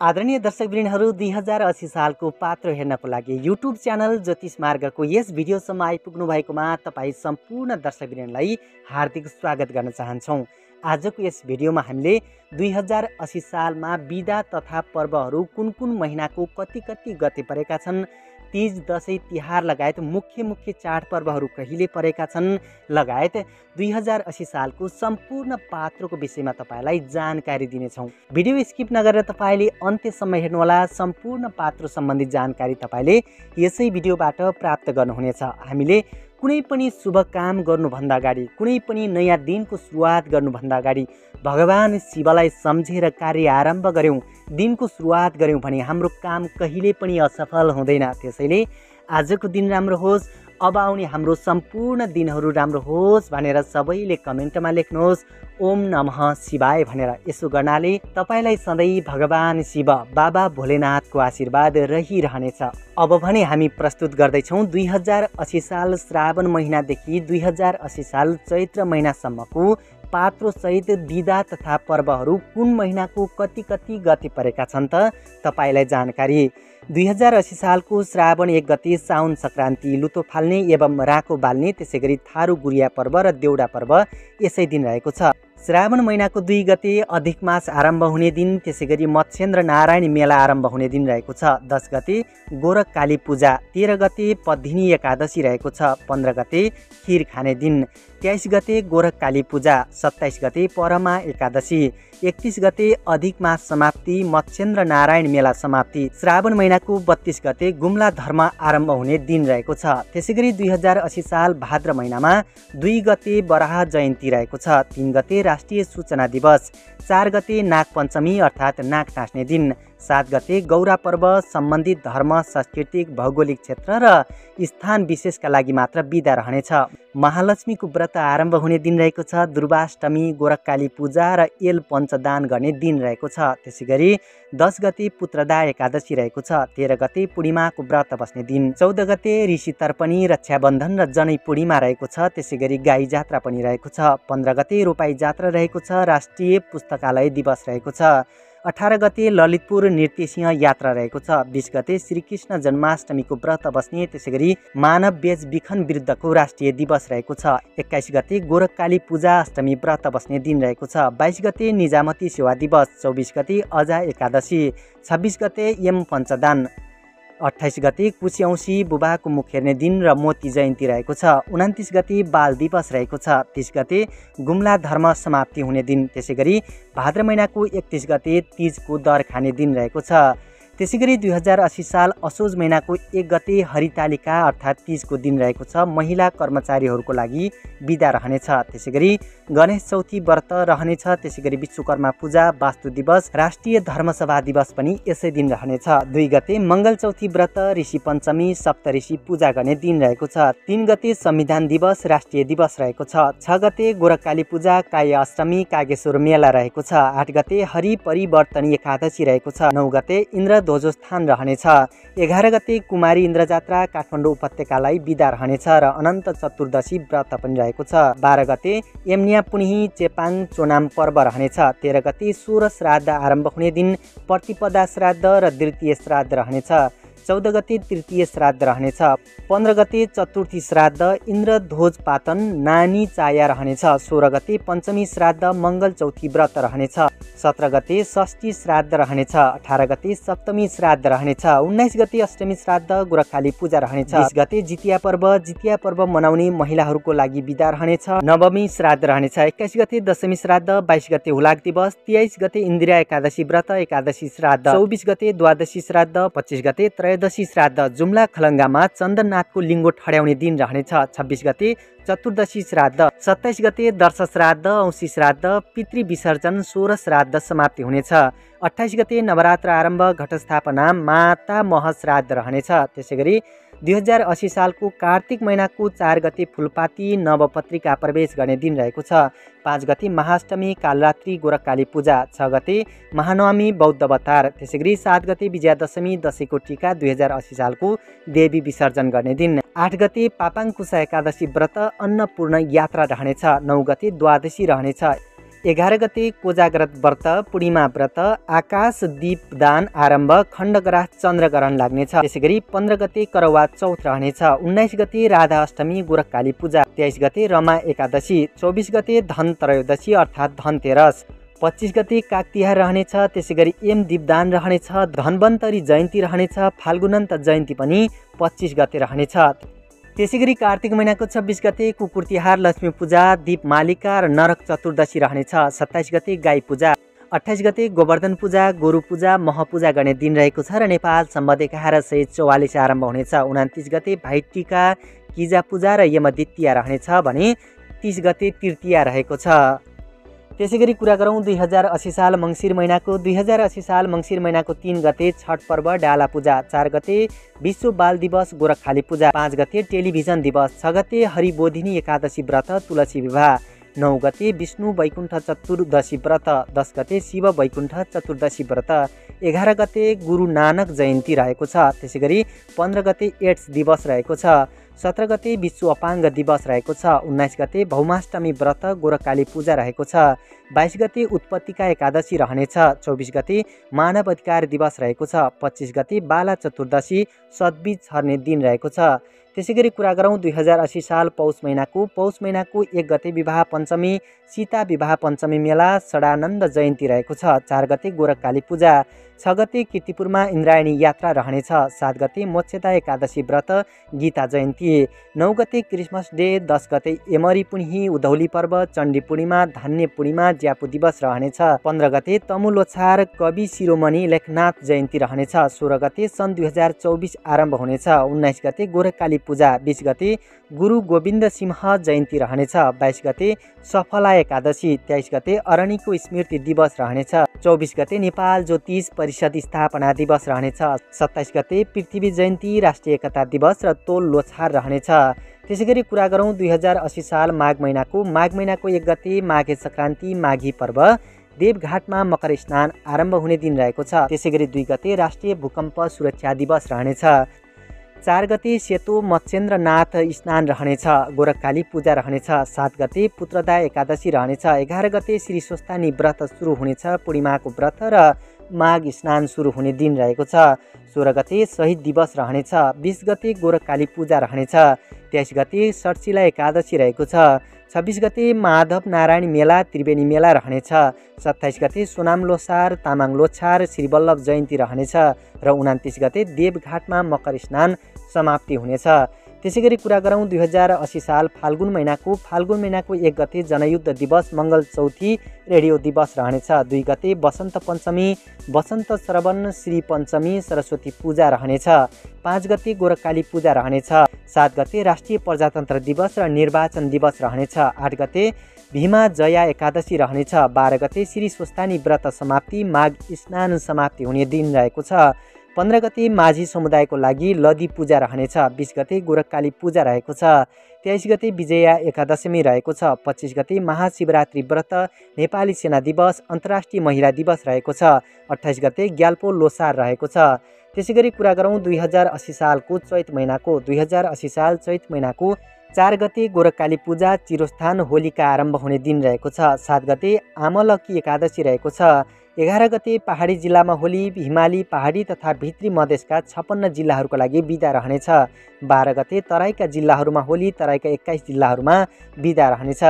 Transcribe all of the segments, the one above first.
आदरणीय दर्शकवृन्दहरू 2080 सालको पात्रो हेर्नको लागि युट्युब च्यानल ज्योतिष मार्गको यस भिडियोसम्म आइपुग्नु भएकोमा तपाईँ सम्पूर्ण दर्शकवृन्दलाई हार्दिक स्वागत गर्न चाहन्छौँ। आजको यस भिडियोमा हामीले 2080 सालमा बिदा तथा पर्वहरू कुन कुन महिनाको कति गते परेका छन्, तीज दशैं तिहार लगायत मुख्य चाडपर्वहरू कहिले परेका छन् लगायत 2080 सालको सम्पूर्ण पात्रोको विषयमा तपाईलाई जानकारी दिनेछौँ। भिडियो स्किप नगरेर तपाईले अन्त्यसम्म हेर्नुहोला। सम्पूर्ण पात्रो सम्बन्धी जानकारी तपाईले यसै भिडियोबाट प्राप्त गर्नुहुनेछ। हामीले कुनै पनि शुभ काम गर्नुभन्दा अगाडि, कुनै पनि नयाँ दिनको सुरुवात गर्नुभन्दा अगाडि भगवान शिवलाई सम्झेर कार्य आरम्भ गर्यौं, दिनको सुरुवात गर्यौं भने हाम्रो काम कहिले पनि असफल हुँदैन। त्यसैले आजको दिन राम्रो होस्, अब आउने हाम्रो सम्पूर्ण दिनहरू राम्रो होस् भनेर सबैले कमेन्टमा लेख्नुहोस् ओम नमः शिवाय भनेर। यसो गर्नाले तपाईलाई सधैँ भगवान शिव बाबा भोलेनाथको आशीर्वाद रहिरहनेछ। अब भने हामी प्रस्तुत गर्दैछौँ 2080 साल श्रावण महिनादेखि 2080 साल चैत्र महिनासम्मको पात्रो सहित बिदा तथा पर्वहरू कुन महिनाको कति गते परेका छन् त तपाईलाई जानकारी। 2080 सालको श्रावण 1 गते साउन संक्रान्ति, लुतो फाल्ने एवं राको बाल्ने, त्यसैगरी थारू गुरिया पर्व र देउडा पर्व यसै दिन रहेको छ। श्रावण महिनाको 2 गते अधिक मास आरम्भ हुने दिन, त्यसैगरी मत्स्येन्द्र नारायण मेला आरम्भ हुने दिन रहेको छ। 10 गते गोरख काली पूजा, 13 गते पद्धिनी एकादशी रहेको छ। 15 गते खीर खाने दिन, 23 गते गोरख काली पूजा, 27 गते परमा एकादशी, 31 गते अधिक मास समाप्ति, मत्स्येन्द्र नारायण मेला समाप्ति। श्रावण महिनाको 32 गते गुम्ला धर्म आरम्भ हुने दिन रहेको छ। त्यसैगरी 2080 साल भाद्र महिनामा 2 गते बराह जयन्ती रहेको छ। 3 गते राष्ट्रिय सूचना दिवस, 4 गते नाग पञ्चमी अर्थात् नाग टाँस्ने दिन, 7 गते गौरा पर्व सम्बन्धित धर्म, सांस्कृतिक, भौगोलिक क्षेत्र र स्थान विशेषका लागि मात्र बिदा रहनेछ। महालक्ष्मीको व्रत आरम्भ हुने दिन रहेको छ। दुर्वाष्टमी, गोरखकाली पूजा र एल पञ्चदान गर्ने दिन रहेको छ। त्यसैगरी 10 गते पुत्रदा एकादशी रहेको छ। 13 गते पूर्णिमाको व्रत बस्ने दिन, 14 गते ऋषि तर्पणी, रक्षाबन्धन र जनै पूर्णिमा रहेको छ। त्यसैगरी गाई जात्रा पनि रहेको छ। 15 गते रोपाई जात्रा रहेको छ। राष्ट्रिय पुस्तकालय दिवस रहेको छ। 18 गते ललितपुर नृत्य सिंह यात्रा रहेको छ। 20 गते श्रीकृष्ण जन्माष्टमीको व्रत बस्ने, त्यसैगरी मानव बेच बिखन विरुद्धको राष्ट्रिय दिवस रहेको छ। 21 गते गोरखकाली पूजा अष्टमी व्रत बस्ने दिन रहेको छ। 22 गते निजामती सेवा दिवस, 24 गते अजा एकादशी, 26 गते यम पञ्चदान, 28 गते कुशेऔँसी बुबाको मुख हेर्ने दिन र मोती जयन्ती रहेको छ। 29 गते बाल दिवस रहेको छ। 30 गते गुम्ला धर्म समाप्ति हुने दिन, त्यसैगरी भाद्र महिनाको 31 गते तीजको दर खाने दिन रहेको छ। त्यसैगरी 2080 साल असोज महिनाको 1 गते हरितालिका अर्थात् तीजको दिन रहेको छ। महिला कर्मचारीहरूको लागि बिदा रहनेछ। त्यसैगरी गणेश चौथी व्रत रहनेछ। त्यसैगरी विश्वकर्मा पूजा, वास्तु दिवस, राष्ट्रिय धर्मसभा दिवस पनि यसै दिन रहनेछ। 2 गते मङ्गल चौथी व्रत, ऋषि पञ्चमी, सप्तऋषि पूजा गर्ने दिन रहेको छ। 3 गते संविधान दिवस राष्ट्रिय दिवस रहेको छ। 6 गते गोरखकाली पूजा, काय अष्टमी, कागेश्वर मेला रहेको छ। 8 गते हरि परिवर्तनी एकादशी रहेको छ। 9 गते इन्द्र ध्वजोत्थान रहनेछ। 11 गते कुमारी इन्द्र जात्रा, काठमाडौँ उपत्यकालाई बिदा रहनेछ र अनन्त चतुर्दशी व्रत पनि रहेको छ। 12 गते यमनिया पुनिही चेपाङ चोनाम पर्व रहनेछ। 13 गते सोह्र श्राद्ध आरम्भ हुने दिन, प्रतिपदा श्राद्ध र द्वितीय श्राद्ध रहनेछ। 14 गते तृतीय श्राद्ध रहनेछ। 15 गते चतुर्थी श्राद्ध, इन्द्र ध्वज पातन, नानी चाया रहनेछ। 16 गते पञ्चमी श्राद्ध, मङ्गल चौथी व्रत रहनेछ। 17 गते षष्ठी श्राद्ध रहनेछ। 18 गते सप्तमी श्राद्ध रहनेछ। 19 गते अष्टमी श्राद्ध, गोरखकाली पूजा रहनेछ। 20 गते जितिया पर्व मनाउने महिलाहरूको लागि बिदा रहनेछ। नवमी श्राद्ध रहनेछ। 21 गते दशमी श्राद्ध, 22 गते हुलाक दिवस, 23 गते इन्दिरा एकादशी व्रत, एकादशी श्राद्ध, 24 गते द्वादशी श्राद्ध, 25 गते त्रयोदशी श्राद्ध, जुम्ला खलङ्गामा चन्दननाथको लिङ्गो ठड्याउने दिन रहनेछ। 26 गते चतुर्दशी श्राद्ध, 27 गते दर्श श्राद्ध, औँसी श्राद्ध, पितृ विसर्जन, 16 श्राद्ध समाप्ति हुनेछ। 28 गते नवरात्र आरम्भ, घटस्थापना, माता मह श्राद्ध रहनेछ। त्यसैगरी 2080 सालको कार्तिक महिनाको 4 गते फुलपाती नवपत्रिका प्रवेश गर्ने दिन रहेको छ। 5 गते महाअष्टमी, कालरात्रि, गोरखकाली पूजा, 6 गते महानवमी, बौद्ध अवतार। त्यसैगरी 7 गते विजयादशमी, दशैंको टीका, 2080 सालको देवी विसर्जन गर्ने दिन। 8 गते पापाङकुसा एकादशी व्रत, अन्नपूर्ण यात्रा रहनेछ। 9 गते द्वादशी रहनेछ। 11 गते कोजाग्रत व्रत, पूर्णिमा व्रत, आकाश दीपदान आरम्भ, खण्डग्रास चन्द्रग्रहण लाग्नेछ। त्यसैगरी 15 गते करवा चौथ रहनेछ। 19 गते राधा अष्टमी गोरखकाली पूजा, 23 गते रमा एकादशी, 24 गते धन त्रयोदशी अर्थात् धनतेरस, 25 गते काग तिहार रहनेछ। त्यसैगरी यम दीपदान रहनेछ। धन्वन्तरी जयन्ती रहनेछ। फाल्गुनन्त जयन्ती पनि 25 गते रहनेछ। त्यसैगरी कार्तिक महिनाको 26 गते कुकुर तिहार, लक्ष्मी पूजा, दीपमालिका र नरक चतुर्दशी रहनेछ। 27 गते गाई पूजा, 28 गते गोवर्धन पूजा, गोरु पूजा, महपूजा गर्ने दिन रहेको छ र नेपाल सम्वत 1144 आरम्भ हुनेछ। 29 गते भाइटिका, किजा पूजा र यमद्वितीया रहनेछ भने 30 गते तृतीया रहेको छ। त्यसैगरी कुरा गरौँ 2080 साल मङ्सिर महिनाको। 2080 साल मङ्सिर महिनाको 3 गते छठ पर्व डाला पूजा, 4 गते विश्व बाल दिवस गोरखखाली पूजा, 5 गते टेलिभिजन दिवस, 6 गते हरिबोधिनी एकादशी व्रत तुलसी विवाह, 9 गते विष्णु वैकुण्ठ चतुर्दशी व्रत, 10 गते शिव वैकुण्ठ चतुर्दशी व्रत, 11 गते गुरु नानक जयन्ती रहेको छ। त्यसैगरी 15 गते एड्स दिवस रहेको छ। 17 गते विश्व अपाङ्ग दिवस रहेको छ। 19 गते भौमाष्टमी व्रत गोरखकाली पूजा रहेको छ। 22 गते उत्पत्तिका एकादशी रहनेछ। 24 गते मानव अधिकार दिवस रहेको छ। 25 गते बाला चतुर्दशी सद्बीज छर्ने दिन रहेको छ। त्यसैगरी कुरा गरौँ 2080 साल पौष महिनाको 1 गते विवाह पञ्चमी, सीता विवाह पञ्चमी मेला, षडानन्द जयन्ती रहेको छ। 4 गते गोरखकाली पूजा, 6 गते कीर्तिपुरमा इन्द्रायणी यात्रा रहनेछ। 7 गते मोक्षदा एकादशी व्रत, गीता जयन्ती, 9 गते क्रिसमस डे, 10 गते एमरी पुन्ही, उधौली पर्व, चण्डी पूर्णिमा, धान्य पूर्णिमा, ज्यापु दिवस रहनेछ। 15 गते तमु लोछार, कवि शिरोमणि लेखनाथ जयन्ती रहनेछ। 16 गते सन् 2024 आरम्भ हुनेछ। 19 गते गोरखकाली पूजा, 20 गते गुरु गोविन्द सिंह जयन्ती रहनेछ। 22 गते सफला एकादशी, 23 गते अरणीको स्मृति दिवस रहनेछ। 24 गते नेपाल ज्योतिष परिषद स्थापना दिवस रहनेछ। 27 गते पृथ्वी जयन्ती, राष्ट्रिय एकता दिवस र तोल लोछार रहनेछ। त्यसैगरी कुरा गरौँ 2080 साल माघ महिनाको 1 गते माघे सङ्क्रान्ति, माघी पर्व, देवघाटमा मकर स्नान आरम्भ हुने दिन रहेको छ। त्यसैगरी 2 गते राष्ट्रिय भूकम्प सुरक्षा दिवस रहनेछ। 4 गते सेतो मत्स्येन्द्रनाथ स्नान रहनेछ। गोरखकाली पूजा रहनेछ। 7 गते पुत्रदा एकादशी रहनेछ। 11 गते श्री स्वस्तानी व्रत सुरु हुनेछ। पूर्णिमाको व्रत र माघ स्नान सुरु हुने दिन रहेको छ। 16 गते शहीद दिवस रहनेछ। 20 गते गोरखकाली पूजा रहनेछ। 23 गते षट्शिला एकादशी रहेको छ। 26 गते माधव नारायण मेला, त्रिवेणी मेला रहनेछ। 27 गते सोनाम लोसार, तामाङ लोछार, श्रीवल्लभ जयन्ती रहनेछ र 29 गते देवघाटमा मकर स्नान समाप्ति हुनेछ। त्यसैगरी कुरा गरौँ 2080 साल फाल्गुन महिनाको 1 गते जनयुद्ध दिवस, मङ्गल चौथी, रेडियो दिवस रहनेछ। 2 गते वसन्त पञ्चमी, वसन्त श्रवण, श्री पञ्चमी, सरस्वती पूजा रहनेछ। 5 गते गोरखकाली पूजा रहनेछ। 7 गते राष्ट्रिय प्रजातन्त्र दिवस र निर्वाचन दिवस रहनेछ। 8 गते भीमा जया एकादशी रहनेछ। 12 गते श्री स्वस्तानी व्रत समाप्ति, माघ स्नान समाप्ति हुने दिन रहेको छ। 15 गते माझी समुदायको लागि लदी पूजा रहनेछ। 20 गते गोरखकाली पूजा रहेको छ। 23 गते विजया एकादशमी रहेको छ। 25 गते महाशिवरात्रि व्रत, नेपाली सेना दिवस, अन्तर्राष्ट्रिय महिला दिवस रहेको छ। 28 गते ग्याल्पो लोसार रहेको छ। त्यसैगरी कुरा गरौँ 2080 सालको चैत महिनाको 4 गते गोरखकाली पूजा, चिरोस्थान, होलिका आरम्भ हुने दिन रहेको छ। 7 गते आमलकी एकादशी रहेको छ। 11 गते पहाडी जिल्लामा होली, हिमाली, पहाडी तथा भित्री मधेसका 56 जिल्लाहरूका लागि बिदा रहनेछ। 12 गते तराईका जिल्लाहरूमा होली, तराईका 21 जिल्लाहरूमा बिदा रहनेछ।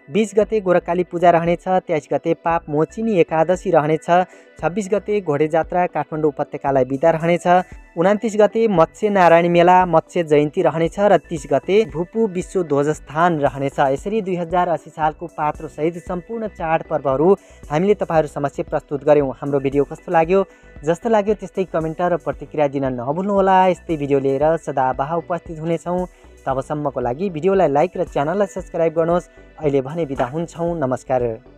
20 गते गोरखकाली पूजा रहनेछ। 23 गते पाप मोचिनी एकादशी रहनेछ। 26 गते घोडे जात्रा, काठमाडौँ उपत्यकालाई बिदा रहनेछ। 29 गते मत्स्य नारायण मेला, मत्स्य जयन्ती रहनेछ र 30 गते भूपू विश्व ध्वजस्थान रहनेछ। यसरी 2080 सालको पात्रो सहित सम्पूर्ण चाड पर्वहरू हामीले तपाईँहरू समक्ष प्रस्तुत गऱ्यौँ। हाम्रो भिडियो कस्तो लाग्यो? जस्तो लाग्यो त्यस्तै कमेन्ट र प्रतिक्रिया दिन नभुल्नुहोला। यस्तै भिडियो लिएर सदाबाह उपस्थित हुनेछौँ। तबसम्मको लागि भिडियोलाई लाइक र च्यानललाई सब्स्क्राइब गर्नुहोस्। अहिले भने बिदा हुन्छौँ। नमस्कार।